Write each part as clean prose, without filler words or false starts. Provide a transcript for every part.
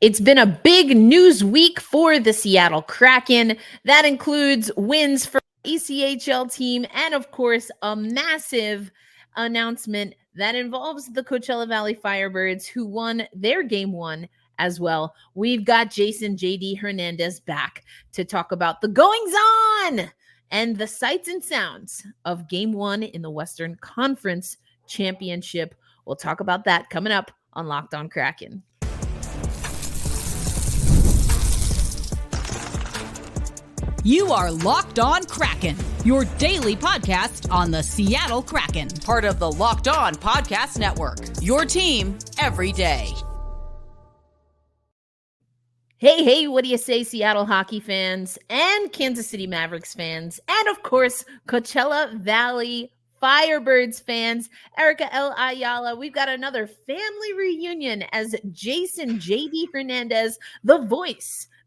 It's been a big news week for the Seattle Kraken. That includes wins for the ECHL team and, of course, a massive announcement that involves the Coachella Valley Firebirds, who won their game one as well. We've got JD Hernandez back to talk about the goings on and the sights and sounds of game one in the Western Conference Championship. We'll talk about that coming up on Locked On Kraken. You are Locked On Kraken, your daily podcast on the Seattle Kraken, part of the Locked On Podcast Network, your team every day. Hey, what do you say, Seattle hockey fans and Kansas City Mavericks fans, and of course, Coachella Valley Firebirds fans? Erica L. Ayala, we've got another family reunion as JD Hernandez,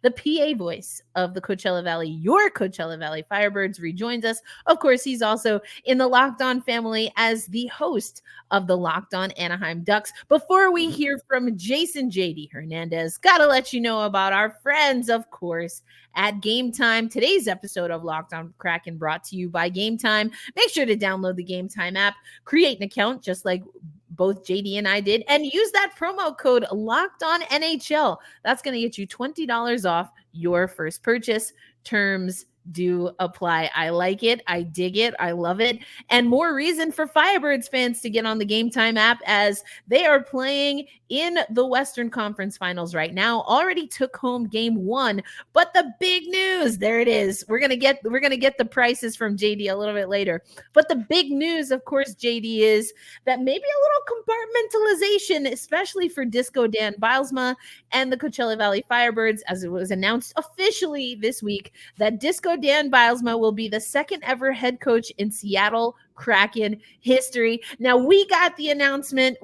the PA voice of the Coachella Valley, your Coachella Valley Firebirds, rejoins us. Of course, he's also in the Locked On family as the host of the Locked On Anaheim Ducks. Before we hear from JD Hernandez, gotta let you know about our friends, of course, at Game Time. Today's episode of Locked On Kraken brought to you by Game Time. Make sure to download the Game Time app, create an account just like both JD and I did, and use that promo code Locked On NHL. That's going to get you $20 off your first purchase. Terms do apply. I like it. I dig it. I love it. And more reason for Firebirds fans to get on the Game Time app, as they are playing in the Western Conference Finals right now. Already took home game one, but the big news, there it is. We're gonna get the prices from JD a little bit later. But the big news, of course, JD, is that maybe a little compartmentalization, especially for Disco Dan Bylsma and the Coachella Valley Firebirds, as it was announced officially this week that Disco Dan Bylsma will be the second ever head coach in Seattle Kraken history. Now, we got the announcement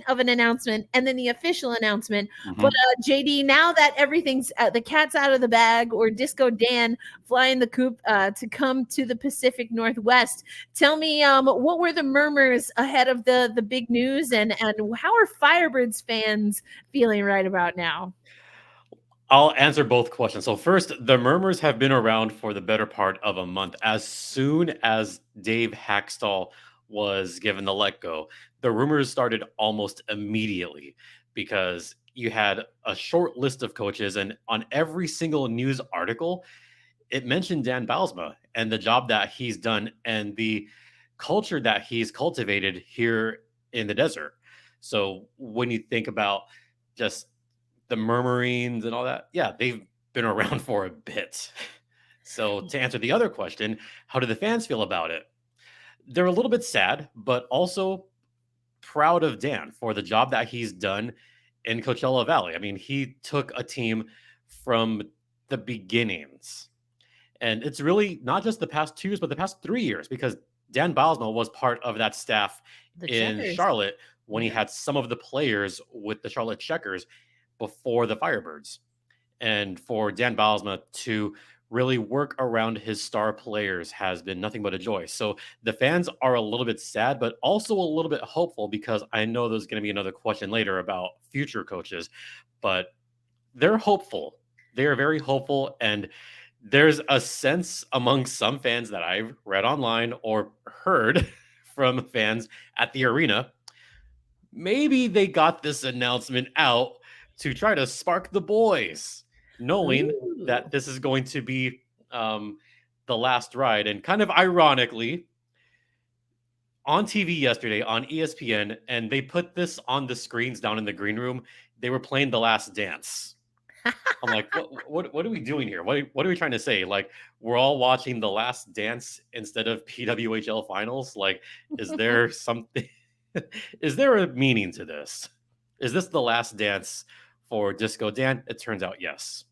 of an announcement and then the official announcement. But JD, now that everything's the cat's out of the bag, or Disco Dan flying the coop to come to the Pacific Northwest, tell me what were the murmurs ahead of the big news, and how are Firebirds fans feeling right about now? I'll answer both questions. So first, the murmurs have been around for the better part of a month. As soon as Dave Hackstall was given the let go, the rumors started almost immediately, because you had a short list of coaches, and on every single news article, it mentioned Dan Bylsma and the job that he's done and the culture that he's cultivated here in the desert. So when you think about just the murmurings and all that, yeah, they've been around for a bit. So to answer the other question, how do the fans feel about it? They're a little bit sad, but also proud of Dan for the job that he's done in Coachella Valley. I mean, he took a team from the beginnings. And it's really not just the past 2 years, but the past 3 years, because Dan Bylsma was part of that staff in Charlotte when he had some of the players with the Charlotte Checkers before the Firebirds. And for Dan Bylsma to really work around his star players has been nothing but a joy. So the fans are a little bit sad, but also a little bit hopeful, because I know there's going to be another question later about future coaches, but they're hopeful. They are very hopeful. And there's a sense among some fans that I've read online or heard from fans at the arena, maybe they got this announcement out to try to spark the boys, knowing that this is going to be the last ride. And kind of ironically, on TV yesterday on ESPN, and they put this on the screens down in the green room, they were playing The Last Dance. I'm like, what are we doing here? What are we trying to say? Like, we're all watching The Last Dance instead of PWHL finals? Like, is there something, is there a meaning to this? Is this the last dance for Disco Dan? It turns out yes.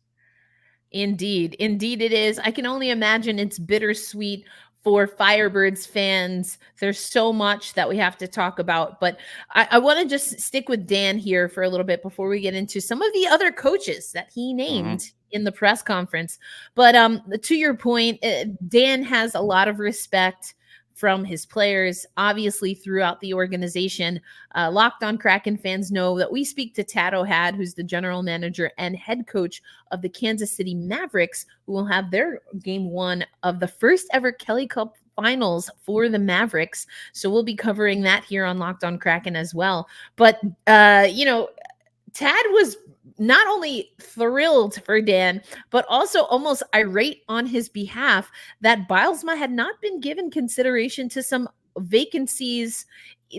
Indeed it is. I can only imagine it's bittersweet for Firebirds fans. There's so much that we have to talk about, but I want to just stick with Dan here for a little bit before we get into some of the other coaches that he named in the press conference. But to your point, Dan has a lot of respect from his players, obviously throughout the organization. Locked On Kraken fans know that we speak to Tad O'Had, who's the general manager and head coach of the Kansas City Mavericks, who will have their game one of the first ever Kelly Cup finals for the Mavericks. So we'll be covering that here on Locked On Kraken as well. But, Tad was not only thrilled for Dan, but also almost irate on his behalf that Bylsma had not been given consideration to some vacancies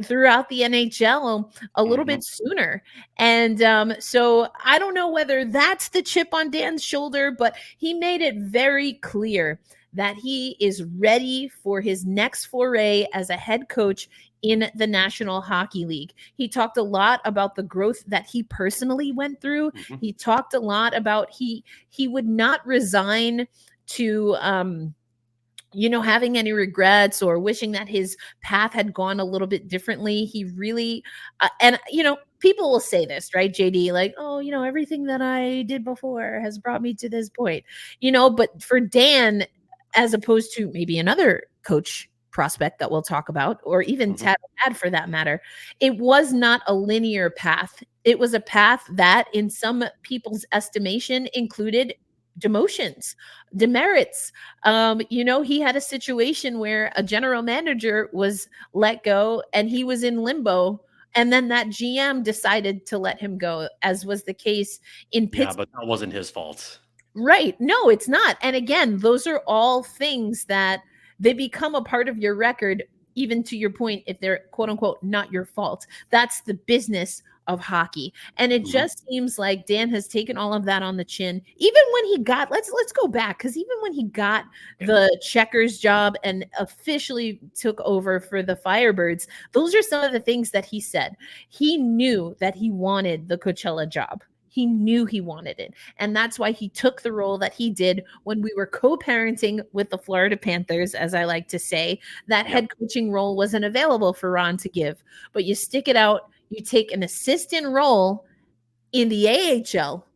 throughout the NHL a little bit sooner. And so I don't know whether that's the chip on Dan's shoulder, but he made it very clear that he is ready for his next foray as a head coach in the National Hockey League. He talked a lot about the growth that he personally went through. He talked a lot about he would not resign to having any regrets or wishing that his path had gone a little bit differently. He really people will say this, right, JD, like, oh, everything that I did before has brought me to this point, but for Dan, as opposed to maybe another coach prospect that we'll talk about, or even Tad for that matter, it was not a linear path. It was a path that, in some people's estimation, included demotions, demerits. He had a situation where a general manager was let go and he was in limbo. And then that GM decided to let him go, as was the case in Pittsburgh. Yeah, but that wasn't his fault. Right. No, it's not. And again, those are all things that they become a part of your record, even to your point, if they're quote unquote not your fault. That's the business of hockey. And it just seems like Dan has taken all of that on the chin. Even when he got, let's go back, because even when he got the Checkers job and officially took over for the Firebirds, those are some of the things that he said. He knew that he wanted the Coachella job. He knew he wanted it. And that's why he took the role that he did when we were co-parenting with the Florida Panthers, as I like to say. That head coaching role wasn't available for Ron to give. But you stick it out, you take an assistant role in the AHL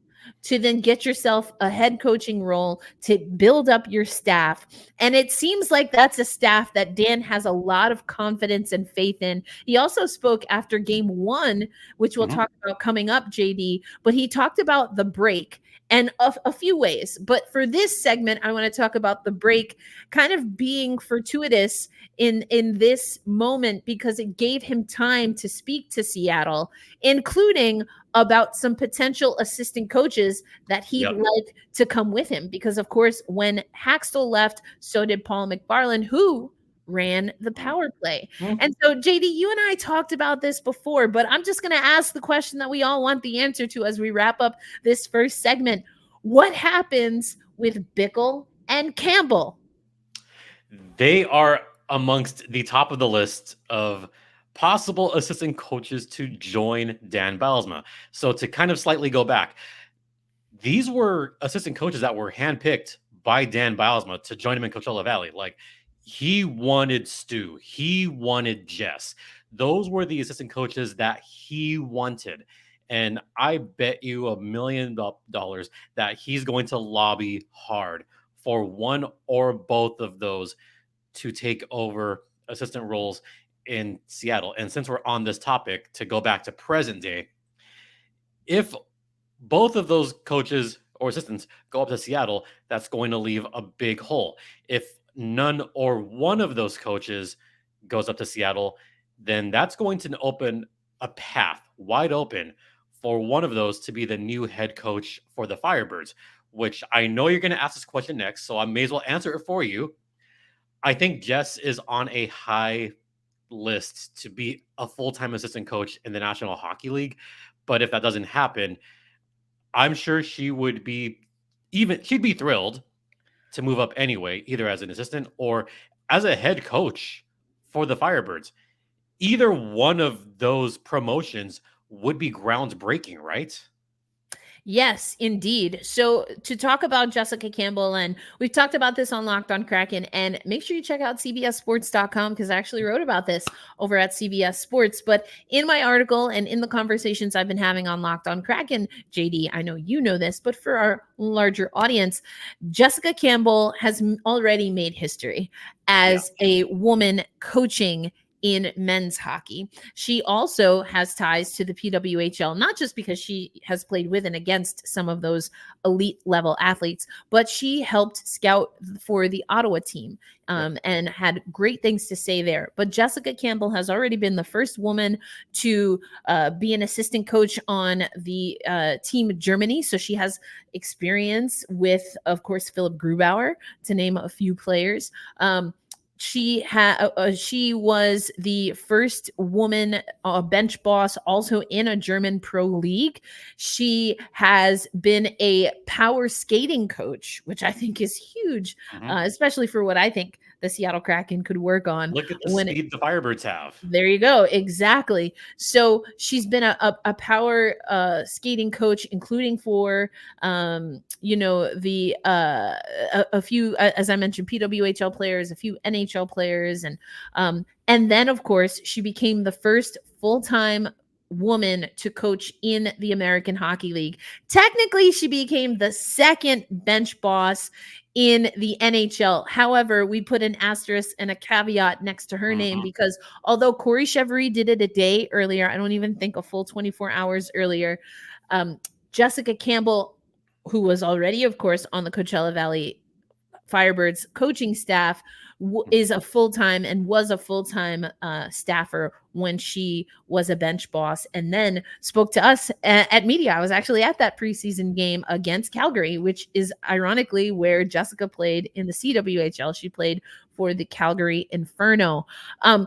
to then get yourself a head coaching role to build up your staff. And it seems like that's a staff that Dan has a lot of confidence and faith in. He also spoke after game one, which we'll talk about coming up, JD, but he talked about the break and a few ways. But for this segment, I want to talk about the break kind of being fortuitous in this moment, because it gave him time to speak to Seattle, including about some potential assistant coaches that he'd like to come with him. Because, of course, when Haxtell left, so did Paul McFarland, who ran the power play. And so, JD, you and I talked about this before, but I'm just going to ask the question that we all want the answer to as we wrap up this first segment. What happens with Bickle and Campbell? They are amongst the top of the list of possible assistant coaches to join Dan Bylsma. So to kind of slightly go back, these were assistant coaches that were handpicked by Dan Bylsma to join him in Coachella Valley. Like, he wanted Stu, he wanted Jess. Those were the assistant coaches that he wanted. And I bet you $1 million that he's going to lobby hard for one or both of those to take over assistant roles in Seattle. And since we're on this topic, to go back to present day, if both of those coaches or assistants go up to Seattle, that's going to leave a big hole. If none or one of those coaches goes up to Seattle, then that's going to open a path wide open for one of those to be the new head coach for the Firebirds, which I know you're going to ask this question next, so I may as well answer it for you. I think Jess is on a high list to be a full-time assistant coach in the National Hockey League. But if that doesn't happen, I'm sure she'd be thrilled to move up anyway, either as an assistant or as a head coach for the Firebirds. Either one of those promotions would be groundbreaking, right? Yes, indeed. So to talk about Jessica Campbell, and we've talked about this on Locked on Kraken, and make sure you check out cbssports.com because I actually wrote about this over at CBS Sports. But in my article and in the conversations I've been having on Locked on Kraken, JD, I know you know this, but for our larger audience, Jessica Campbell has already made history Yeah. as a woman coaching in men's hockey. She also has ties to the PWHL, not just because she has played with and against some of those elite level athletes, but she helped scout for the Ottawa team and had great things to say there. But Jessica Campbell has already been the first woman to be an assistant coach on the team Germany. So she has experience with, of course, Philip Grubauer, to name a few players. She was the first woman bench boss also in a German pro league. She has been a power skating coach, which I think is huge, especially for what I think the Seattle Kraken could work on. Look at the speed the Firebirds have. There you go. Exactly. So she's been a power skating coach, including for the a few, as I mentioned, PWHL players, a few NHL players, and then of course she became the first full-time woman to coach in the American Hockey League. Technically, she became the second bench boss in the NHL. However, we put an asterisk and a caveat next to her name because although Corey Chevry did it a day earlier, I don't even think a full 24 hours earlier, Jessica Campbell, who was already, of course, on the Coachella Valley Firebirds coaching staff, is a full-time and was a full-time staffer when she was a bench boss, and then spoke to us at media. I was actually at that preseason game against Calgary, which is ironically where Jessica played in the CWHL. She played for the Calgary Inferno.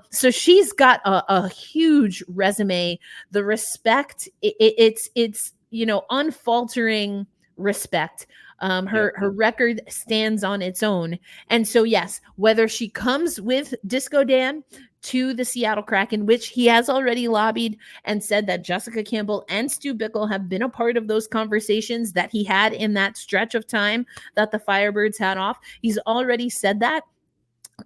So she's got a huge resume. The respect, it's unfaltering respect. Her record stands on its own. And so, yes, whether she comes with Disco Dan to the Seattle Kraken, which he has already lobbied and said that Jessica Campbell and Stu Bickle have been a part of those conversations that he had in that stretch of time that the Firebirds had off. He's already said that.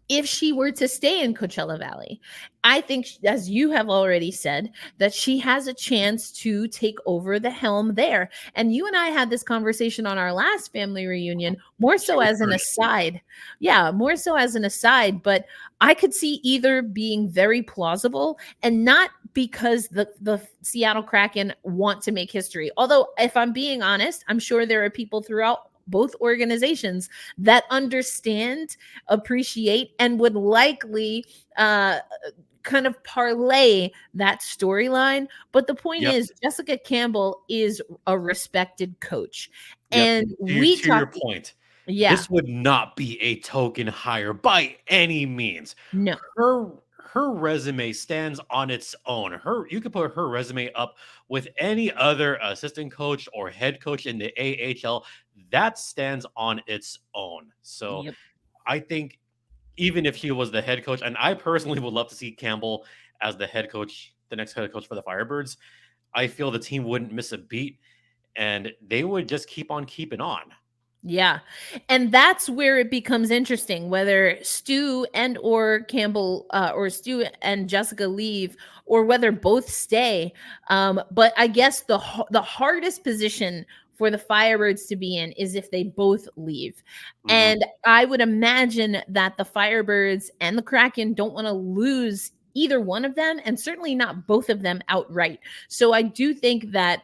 If she were to stay in Coachella Valley, I think, as you have already said, that she has a chance to take over the helm there. And you and I had this conversation on our last family reunion, more so as an aside. Yeah, more so as an aside. But I could see either being very plausible and not because the Seattle Kraken want to make history. Although, if I'm being honest, I'm sure there are people throughout both organizations that understand, appreciate, and would likely kind of parlay that storyline. But the point is, Jessica Campbell is a respected coach. And to your point, this would not be a token hire by any means. No. Her resume stands on its own. You could put her resume up with any other assistant coach or head coach in the AHL. That stands on its own. So I think even if she was the head coach, and I personally would love to see Campbell as the head coach, the next head coach for the Firebirds, I feel the team wouldn't miss a beat and they would just keep on keeping on. Yeah. And that's where it becomes interesting, whether Stu and or Campbell or Stu and Jessica leave or whether both stay. But I guess the hardest position for the Firebirds to be in is if they both leave. And I would imagine that the Firebirds and the Kraken don't want to lose either one of them, and certainly not both of them outright. So I do think that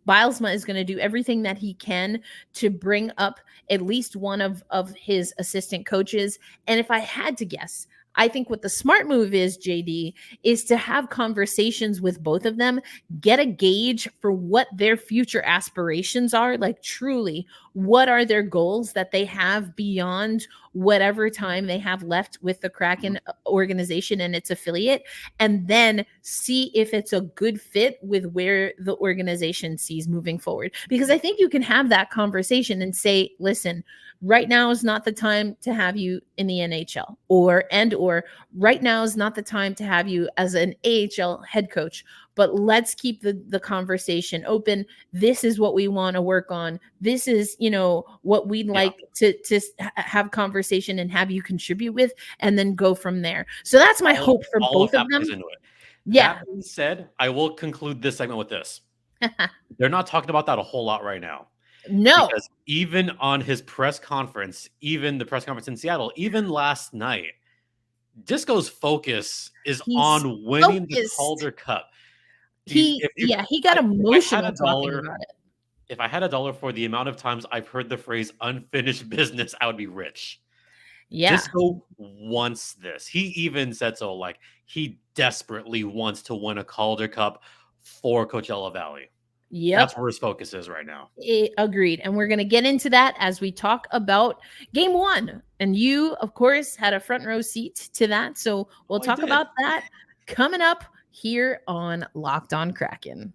Bylsma is going to do everything that he can to bring up at least one of his assistant coaches. And if I had to guess, I think what the smart move is, JD, is to have conversations with both of them, get a gauge for what their future aspirations are. Like, truly, what are their goals that they have beyond whatever time they have left with the Kraken organization and its affiliate, and then see if it's a good fit with where the organization sees moving forward. Because I think you can have that conversation and say, listen, right now is not the time to have you in the NHL, or or right now is not the time to have you as an AHL head coach, but let's keep the conversation open. This is what we want to work on. This is, what we'd Yeah. like to have conversation and have you contribute with, and then go from there. So that's my hope for All of both of that them. plays into it. Yeah. That being said, I will conclude this segment with this. They're not talking about that a whole lot right now. No. Because even on his press conference, even the press conference in Seattle, even last night, Disco's focus is He's on winning the focused. Calder Cup. He got emotional talking about it. If I had a dollar for the amount of times I've heard the phrase unfinished business, I would be rich. Yeah. Disco wants this. He even said so, like, he desperately wants to win a Calder Cup for Coachella Valley. Yep. That's where his focus is right now. Agreed. And we're going to get into that as we talk about game 1. And you, of course, had a front row seat to that. So we'll talk about that coming up here on Locked On Kraken.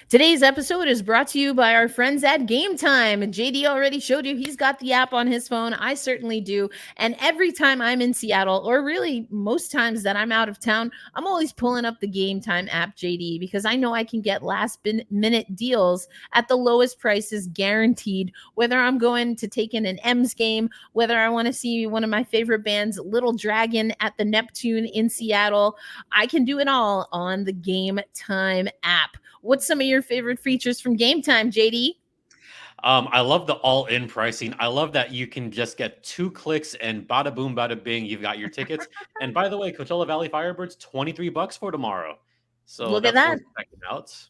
Today's episode is brought to you by our friends at Game Time. JD already showed you he's got the app on his phone. I certainly do. And every time I'm in Seattle, or really most times that I'm out of town, I'm always pulling up the Game Time app, JD, because I know I can get last minute deals at the lowest prices guaranteed, whether I'm going to take in an M's game, whether I want to see one of my favorite bands, Little Dragon, at the Neptune in Seattle. I can do it all on the Game Time app. What's some of your favorite features from Game Time, JD? I love the all-in pricing. I love that you can just get 2 clicks and bada boom, bada bing, you've got your tickets. And by the way, Coachella Valley Firebirds, $23 for tomorrow. So look at that's that. worth checking out.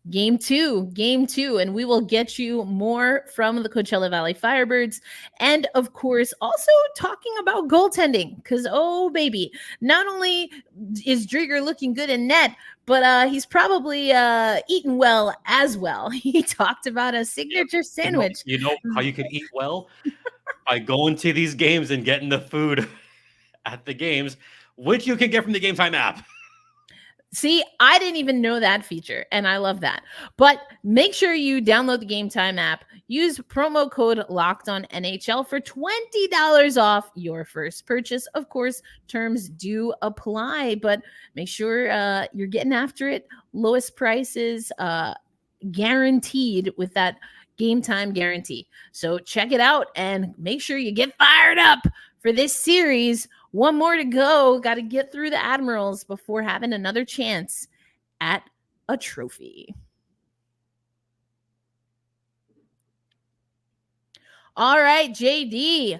Game two, and we will get you more from the Coachella Valley Firebirds. And of course, also talking about goaltending, because, oh, baby, not only is Driedger looking good in net, but he's probably eating well as well. He talked about a signature sandwich. You know how you can eat well? By going to these games and getting the food at the games, which you can get from the Game Time app. See, I didn't even know that feature, and I love that. But make sure you download the Game Time app. Use promo code LOCKEDONNHL for $20 off your first purchase. Of course, terms do apply, but make sure you're getting after it. Lowest prices guaranteed with that Game Time guarantee. So check it out and make sure you get fired up for this series. One more to go. Got to get through the Admirals before having another chance at a trophy. All right, JD.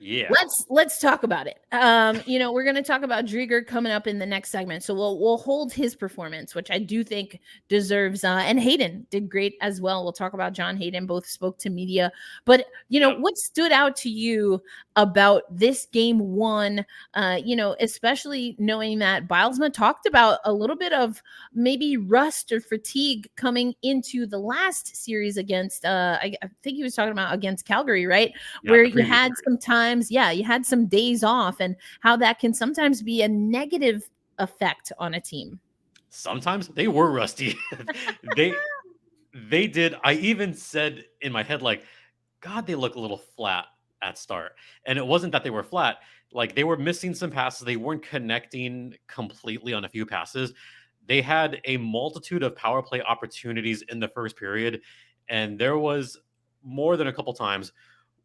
Yeah. Let's talk about it. We're going to talk about Driedger coming up in the next segment. So we'll hold his performance, which I do think deserves, and Hayden did great as well. We'll talk about John Hayden, both spoke to media. But, what stood out to you about this game 1, especially knowing that Bylsma talked about a little bit of maybe rust or fatigue coming into the last series against, I think he was talking about against Calgary, right? Yeah, where you had some time. You had some days off, and how that can sometimes be a negative effect on a team. Sometimes they were rusty. they did. I even said in my head, like, God, they look a little flat at start. And it wasn't that they were flat. Like, they were missing some passes. They weren't connecting completely on a few passes. They had a multitude of power play opportunities in the first period. And there was more than a couple times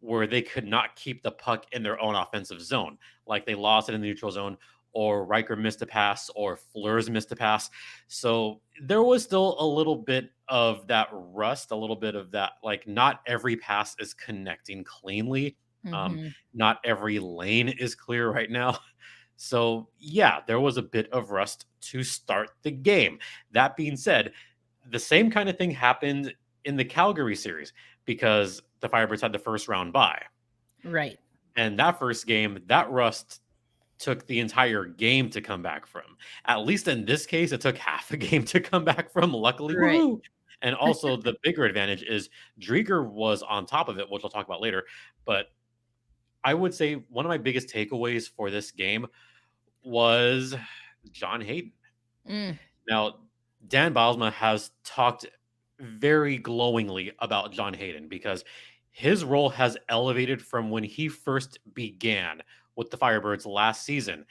where they could not keep the puck in their own offensive zone. Like, they lost it in the neutral zone, or Riker missed a pass, or Fleurs missed a pass. So there was still a little bit of that rust, a little bit of that, like, not every pass is connecting cleanly. Not every lane is clear right now. So yeah, there was a bit of rust to start the game. That being said, the same kind of thing happened in the Calgary series, because the Firebirds had the first round bye. Right. And that first game, that rust took the entire game to come back from. At least in this case, it took half a game to come back from, luckily. Right. Woo! And also the bigger advantage is Driedger was on top of it, which I'll talk about later. But I would say one of my biggest takeaways for this game was John Hayden. Now, Dan Bylsma has talked very glowingly about John Hayden, because his role has elevated from when he first began with the Firebirds last season.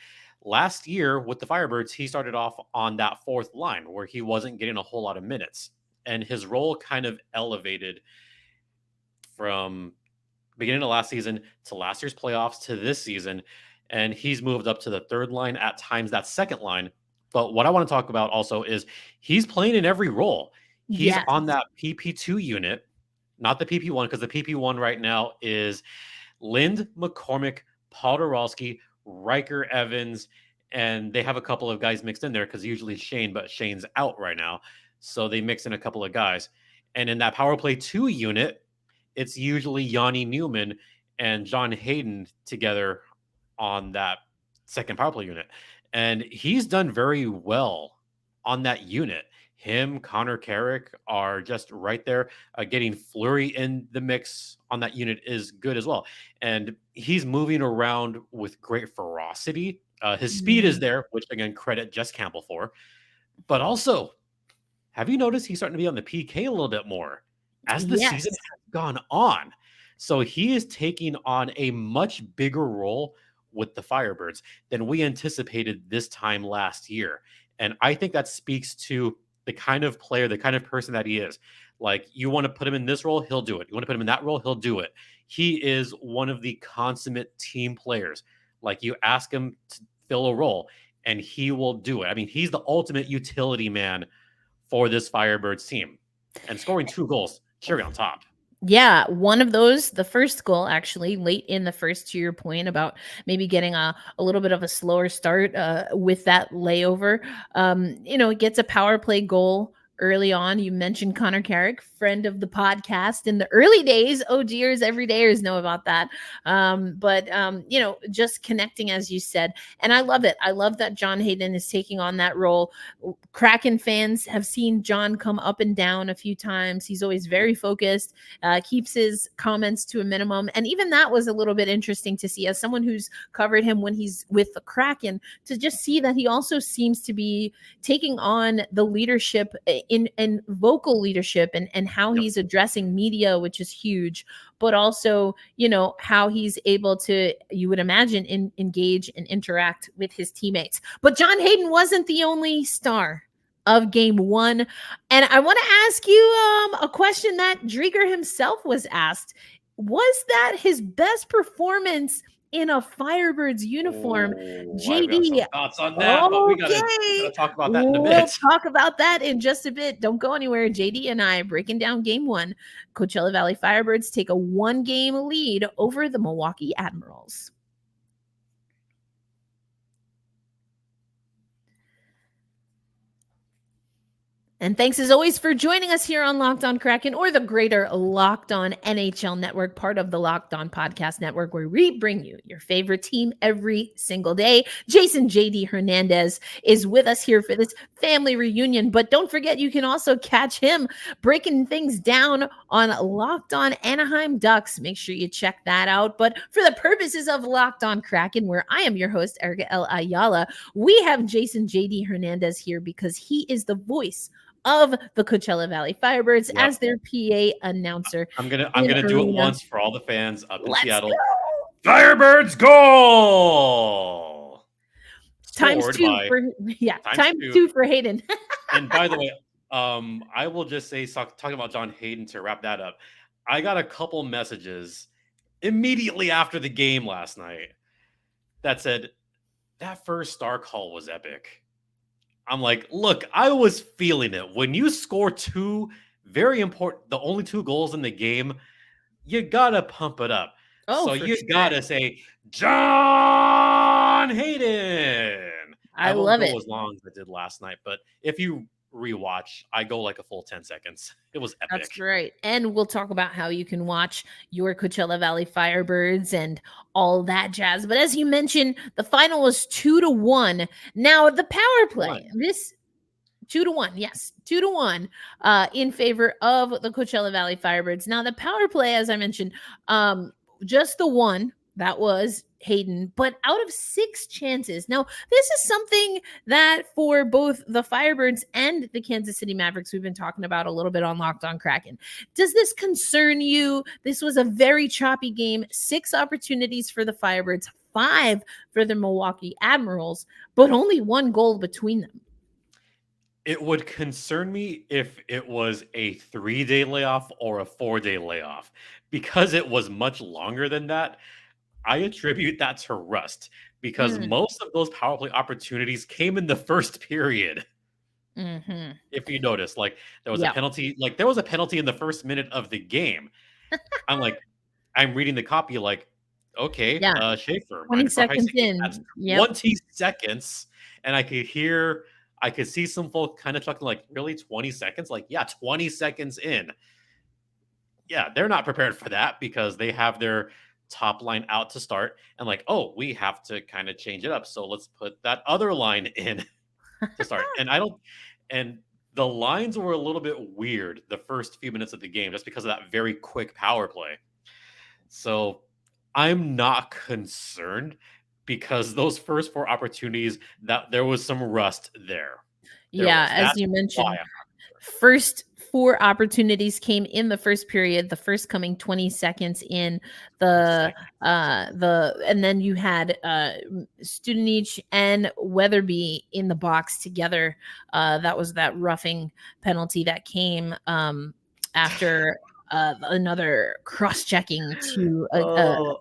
Last year with the Firebirds, he started off on that fourth line where he wasn't getting a whole lot of minutes. And his role kind of elevated from beginning of last season to last year's playoffs to this season. And he's moved up to the third line, at times that second line. But what I want to talk about also is he's playing in every role. He's Yes. on that PP2 unit, not the PP1, because the PP1 right now is Lind, McCormick, Podorowski, Riker, Evans, and they have a couple of guys mixed in there because usually Shane, but Shane's out right now. So they mix in a couple of guys. And in that power play 2 unit, it's usually Yanni Newman and John Hayden together on that second power play unit. And he's done very well on that unit. Him, Connor Carrick are just right there. Getting Fleury in the mix on that unit is good as well. And he's moving around with great ferocity. His speed is there, which again, credit Jess Campbell for. But also, have you noticed he's starting to be on the PK a little bit more as the season has gone on? So he is taking on a much bigger role with the Firebirds than we anticipated this time last year. And I think that speaks to the kind of player, the kind of person that he is. Like, you want to put him in this role, he'll do it. You want to put him in that role, he'll do it. He is one of the consummate team players. Like, you ask him to fill a role and he will do it. I mean, he's the ultimate utility man for this Firebirds team. And scoring 2 goals, cherry on top. Yeah, one of those, the first goal actually, late in the first, to your point about maybe getting a little bit of a slower start with that layover. It gets a power play goal early on. You mentioned Connor Carrick, friend of the podcast in the early days. OGers, everydayers know about that. But just connecting, as you said. And I love it. I love that John Hayden is taking on that role. Kraken fans have seen John come up and down a few times. He's always very focused, keeps his comments to a minimum. And even that was a little bit interesting to see, as someone who's covered him when he's with the Kraken, to just see that he also seems to be taking on the leadership in vocal leadership and how he's addressing media, which is huge, but also, how he's able to, you would imagine, engage and interact with his teammates. But John Hayden wasn't the only star of game 1. And I want to ask you a question that Driedger himself was asked. Was that his best performance in a Firebirds uniform? JD, thoughts on that, but we gotta talk about that in a bit. We'll talk about that in just a bit. Don't go anywhere. JD and I breaking down game 1. Coachella Valley Firebirds take a 1-game lead over the Milwaukee Admirals. And thanks as always for joining us here on Locked On Kraken, or the greater Locked On NHL network, part of the Locked On Podcast Network, where we bring you your favorite team every single day. Jason JD Hernandez is with us here for this family reunion. But don't forget, you can also catch him breaking things down on Locked On Anaheim Ducks. Make sure you check that out. But for the purposes of Locked On Kraken, where I am your host, Erica L. Ayala, we have Jason JD Hernandez here because he is the voice of the Coachella Valley Firebirds as their PA announcer. I'm gonna do it once for all the fans up in Seattle. Go. Firebirds goal! Times 2 for Hayden. And by the way, I will just say, talking about John Hayden, to wrap that up, I got a couple messages immediately after the game last night that said that first star call was epic. I'm like, look, I was feeling it. When you score 2 very important, the only 2 goals in the game, you gotta pump it up. So you gotta say, John Hayden. I love it. As long as I did last night, but if you rewatch, I go like a full 10 seconds. It was epic. That's right. And we'll talk about how you can watch your Coachella Valley Firebirds and all that jazz. But as you mentioned, the final was 2-1. Now the power play, this 2-1, yes, 2-1 in favor of the Coachella Valley Firebirds. Now the power play, as I mentioned, just the one that was Hayden, but out of 6 chances. Now, this is something that for both the Firebirds and the Kansas City Mavericks, we've been talking about a little bit on Locked On Kraken. Does this concern you? This was a very choppy game. 6 opportunities for the Firebirds, 5 for the Milwaukee Admirals, but only 1 goal between them. It would concern me if it was a 3-day layoff or a 4-day layoff. Because it was much longer than that, I attribute that to rust. Because most of those power play opportunities came in the first period. If you notice, like there was a penalty, in the first minute of the game. I'm reading the copy, like, okay, Schaefer, 20 seconds in. That's 20 seconds. And I could see some folk kind of chuckling, like, really, 20 seconds? Like, yeah, 20 seconds in. Yeah, they're not prepared for that because they have their top line out to start. And like, oh, we have to kind of change it up. So let's put that other line in to start. And the lines were a little bit weird the first few minutes of the game just because of that very quick power play. So I'm not concerned because those first 4 opportunities, that there was some rust there. As you mentioned, first 4 opportunities came in the first period, the first coming 20 seconds in and then you had Studenich and Weatherby in the box together. That was that roughing penalty that came after another cross-checking to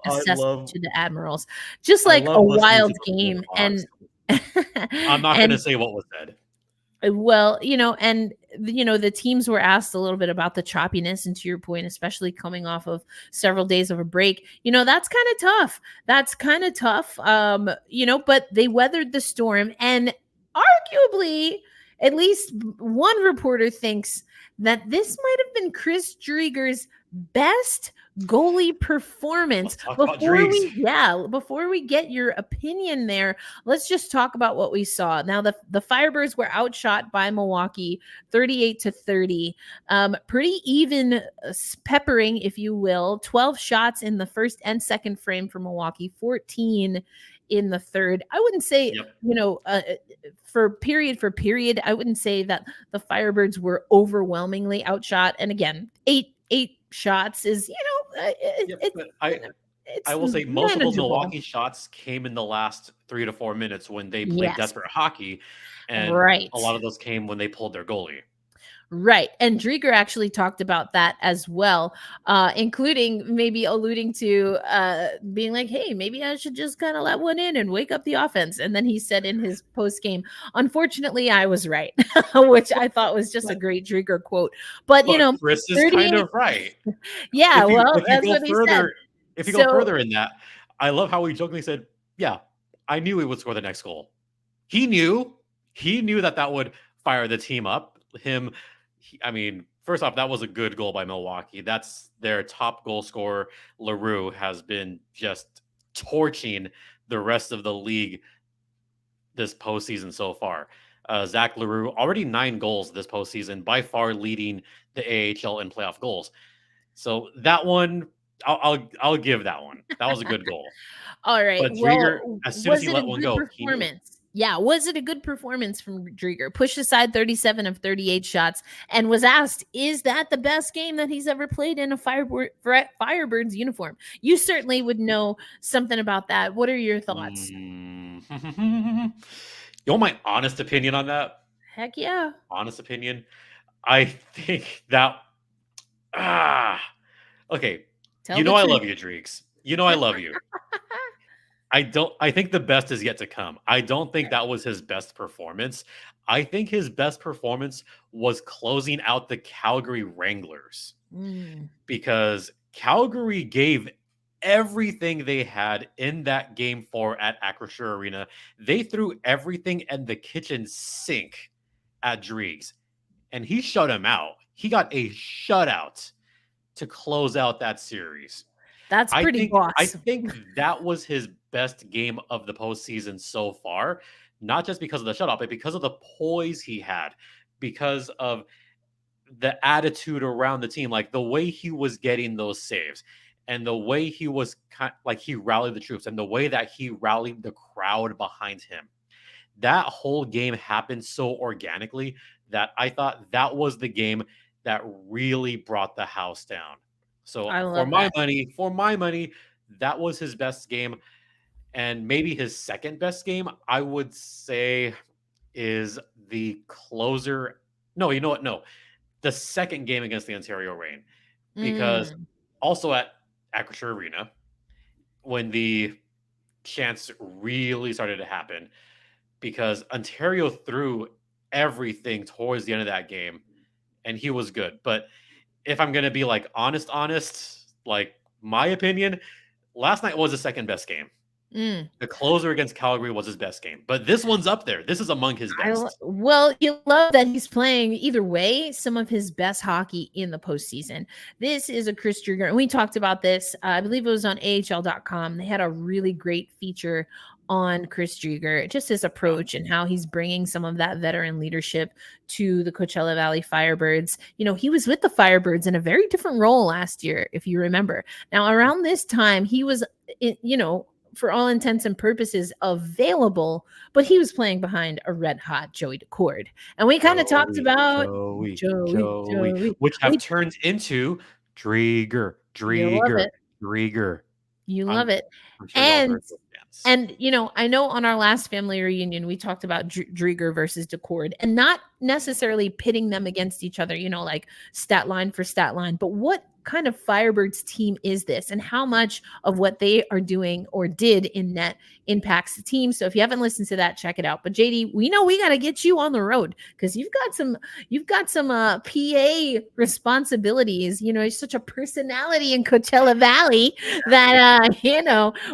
assess to the Admirals. Just like a wild game. And I'm not going to say what was said. Well, the teams were asked a little bit about the choppiness, and to your point, especially coming off of several days of a break, that's kind of tough. But they weathered the storm, and arguably, at least one reporter thinks that this might have been Chris Driedger's best goalie performance. Before we get your opinion there, let's just talk about what we saw. Now, the Firebirds were outshot by Milwaukee 38-30. Pretty even peppering, if you will. 12 shots in the first and second frame for Milwaukee, 14 in the third. I wouldn't say, for period, I wouldn't say that the Firebirds were overwhelmingly outshot. And again, eight shots is, I will say most of those Milwaukee shots came in the last 3 to 4 minutes when they played desperate hockey. And a lot of those came when they pulled their goalie. Right. And Driedger actually talked about that as well, including maybe alluding to being like, hey, maybe I should just kind of let one in and wake up the offense. And then he said in his post game, unfortunately, I was right, which I thought was just a great Driedger quote. But Chris is kind of right. Yeah, that's what he said. If you go further in that, I love how he jokingly said, yeah, I knew he would score the next goal. He knew that would fire the team up. First off, that was a good goal by Milwaukee. That's their top goal scorer. LaRue has been just torching the rest of the league this postseason so far. Zach LaRue, already 9 goals this postseason, by far leading the AHL in playoff goals. So that one, I'll give that one. That was a good goal. All right. But Driedger, as soon as he let one go, was it a good performance from Driedger? Pushed aside 37 of 38 shots and was asked, is that the best game that he's ever played in a Firebirds uniform? You certainly would know something about that. What are your thoughts? You want my honest opinion on that? Heck yeah. Honest opinion? I think that... Okay. I love you, Dreeks. I love you. I think the best is yet to come. I don't think that was his best performance. I think his best performance was closing out the Calgary Wranglers. Because Calgary gave everything they had in that game 4 at Acrisure Arena. They threw everything in the kitchen sink at Dreeks, and he shut him out. He got a shutout to close out that series. That's pretty boss. I think that was his best game of the postseason so far, not just because of the shutout, but because of the poise he had, because of the attitude around the team, like the way he was getting those saves. and the way he was he rallied the troops and the way that he rallied the crowd behind him. That whole game happened so organically that I thought that was the game that really brought the house down. So I love that. for my money, that was his best game. And maybe his second best game, I would say, is the closer. No, you know what? No, the second game against the Ontario Reign, because also at Acrisure Arena, when the chance really started to happen, because Ontario threw everything towards the end of that game, and he was good. But if I'm gonna be like honest, like my opinion, last night was the second best game. The closer against Calgary was his best game, but this one's up there. This is among his best. Well, you love that he's playing either way some of his best hockey in the postseason. This is a Chris Driedger, and we talked about this. I believe it was on AHL.com. They had a really great feature on Chris Driedger, just his approach and how he's bringing some of that veteran leadership to the Coachella Valley Firebirds. You know, he was with the Firebirds in a very different role last year, if you remember. Now, around this time, he was, for all intents and purposes, available, but he was playing behind a red hot Joey Daccord. And we kind of talked about Joey, which have turned into Driedger. You love it. And I know on our last family reunion, we talked about Driedger versus Daccord, and not necessarily pitting them against each other, like stat line for stat line, but what kind of Firebirds team is this, and how much of what they are doing or did in net impacts the team. So if you haven't listened to that, check it out. But JD, we know we got to get you on the road because you've got some PA responsibilities. You're such a personality in Coachella Valley that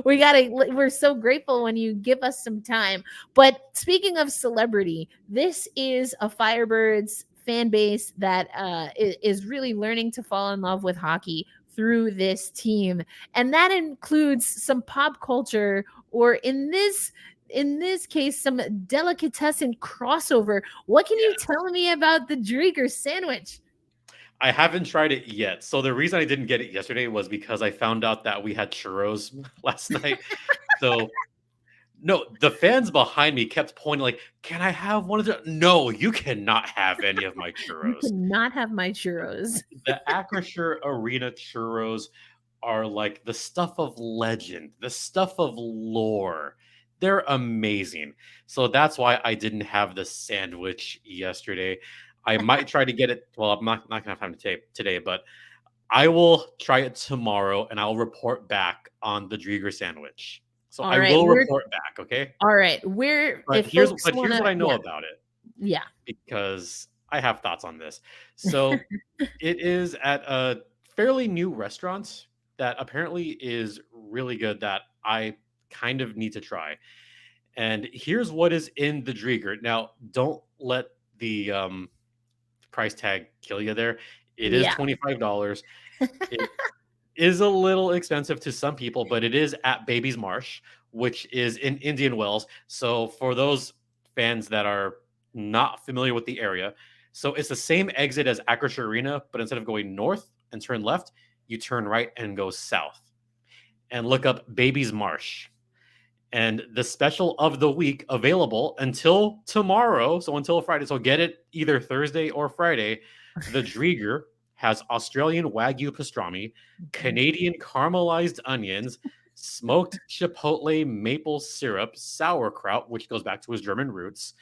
we're so grateful when you give us some time. But speaking of celebrity, this is a Firebirds fan base that is really learning to fall in love with hockey through this team, and that includes some pop culture, or in this case, some delicatessen crossover. What can you tell me about the Driedger sandwich? I haven't tried it yet. So the reason I didn't get it yesterday was because I found out that we had churros last night. So no, the fans behind me kept pointing like, can I have one of the? No, you cannot have any of my churros. You cannot have my churros. The Acrisure Arena churros are like the stuff of legend, the stuff of lore. They're amazing. So that's why I didn't have the sandwich yesterday. I might try to get it. Well, I'm not going to have time today, but I will try it tomorrow, and I'll report back on the Driedger sandwich. So I will report back, okay? All right. Here's what I know about it. Yeah. Because I have thoughts on this. So it is at a fairly new restaurant that apparently is really good that I kind of need to try. And here's what is in the Driedger. Now, don't let the price tag kill you there. It is $25. It is a little expensive to some people, but it is at Baby's Marsh, which is in Indian Wells. So for those fans that are not familiar with the area, so it's the same exit as Acrisure Arena, but instead of going north and turn left, you turn right and go south. And look up Baby's Marsh. And the special of the week available until tomorrow, so until Friday, so get it either Thursday or Friday, the Driedger has Australian Wagyu pastrami, Canadian caramelized onions, smoked chipotle maple syrup, sauerkraut, which goes back to his German roots.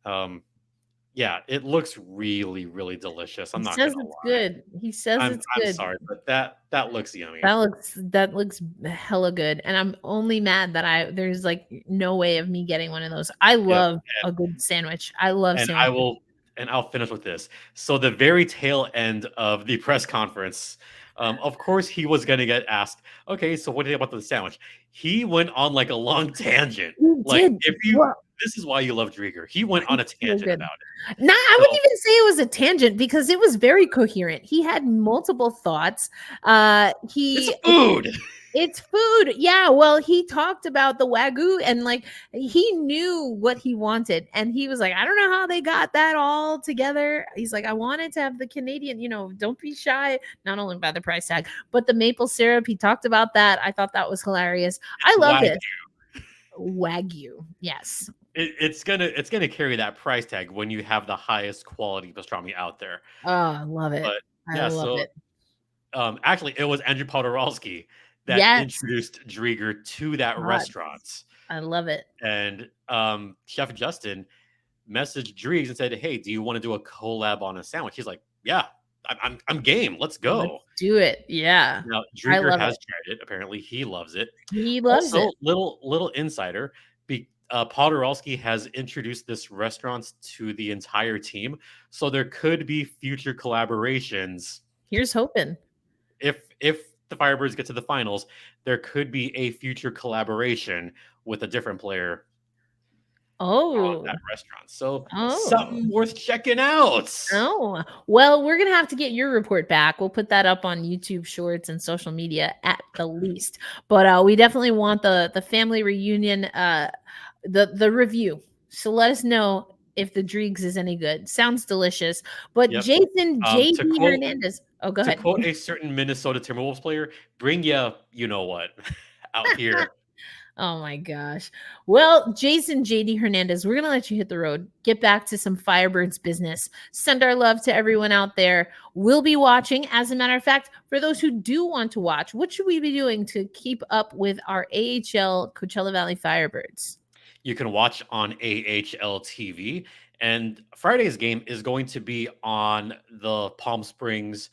It looks really, really delicious. I'm not gonna lie. Good. He says it's good. I'm sorry, but that looks yummy. That looks hella good. And I'm only mad that there's like no way of me getting one of those. I love a good sandwich. I love sandwiches. I'll finish with this. So the very tail end of the press conference, of course, he was going to get asked, okay, so what do you think about the sandwich? He went on like a long tangent. This is why you love Driedger. He went on a tangent about it. I wouldn't even say it was a tangent because it was very coherent. He had multiple thoughts. It's food. It's food. Yeah. Well, he talked about the Wagyu and like he knew what he wanted. And he was like, I don't know how they got that all together. He's like, I wanted to have the Canadian, don't be shy, not only by the price tag, but the maple syrup. He talked about that. I thought that was hilarious. I love Wagyu. this. Wagyu. Yes. It's gonna carry that price tag when you have the highest quality pastrami out there. Oh, I love it. But I yeah, love so it. actually, it was Andrew Podorowski that Yes. introduced Driedger to that God, restaurant. I love it. And Chef Justin messaged Drees and said, "Hey, do you want to do a collab on a sandwich?" He's like, "Yeah, I'm game. Let's Let's go." do it. Yeah. Now I Driedger love has it. tried it. Apparently, he loves it. He loves Also, it. little insider. Podorowski has introduced this restaurant to the entire team, so there could be future collaborations. Here's hoping. If the Firebirds get to the finals, there could be a future collaboration with a different player on Oh. that restaurant. So Oh. something worth checking out. Oh, well, we're going to have to get your report back. We'll put that up on YouTube Shorts and social media at the least. But we definitely want the family reunion, the review. So let us know if the Dreegs is any good. Sounds delicious. But Yep. Jason To JD quote Hernandez. Oh, go to ahead. quote a certain Minnesota Timberwolves player, bring you know what out here. Oh my gosh. Well, Jason JD Hernandez, we're going to let you hit the road. Get back to some Firebirds business. Send our love to everyone out there. We'll be watching. As a matter of fact, for those who do want to watch, what should we be doing to keep up with our AHL Coachella Valley Firebirds? You can watch on AHL TV, and Friday's game is going to be on the Palm Springs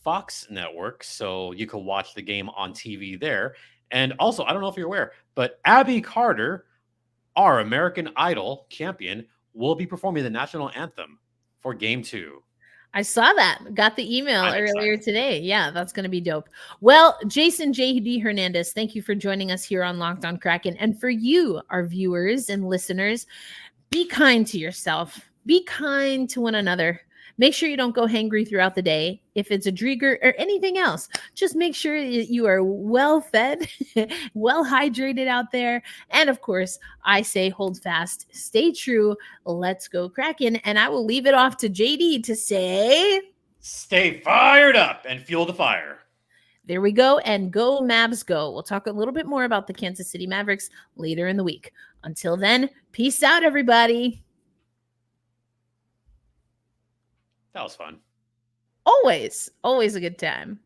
Fox network, so you can watch the game on TV there. And also, I don't know if you're aware, but Abby Carter, our American Idol champion, will be performing the national anthem for Game 2. I saw that. Got the email I'm earlier excited. today. Yeah, that's going to be dope. Well, Jason JD Hernandez, thank you for joining us here on Locked On Kraken. And for you, our viewers and listeners, be kind to yourself. Be kind to one another. Make sure you don't go hangry throughout the day. If it's a Driedger or anything else, just make sure you are well fed, well hydrated out there. And of course, I say hold fast, stay true. Let's go Kraken. And I will leave it off to JD to say, Stay fired up and fuel the fire. there we go. And go Mavs go. We'll talk a little bit more about the Kansas City Mavericks later in the week. Until then, peace out, everybody. That was fun. Always a good time.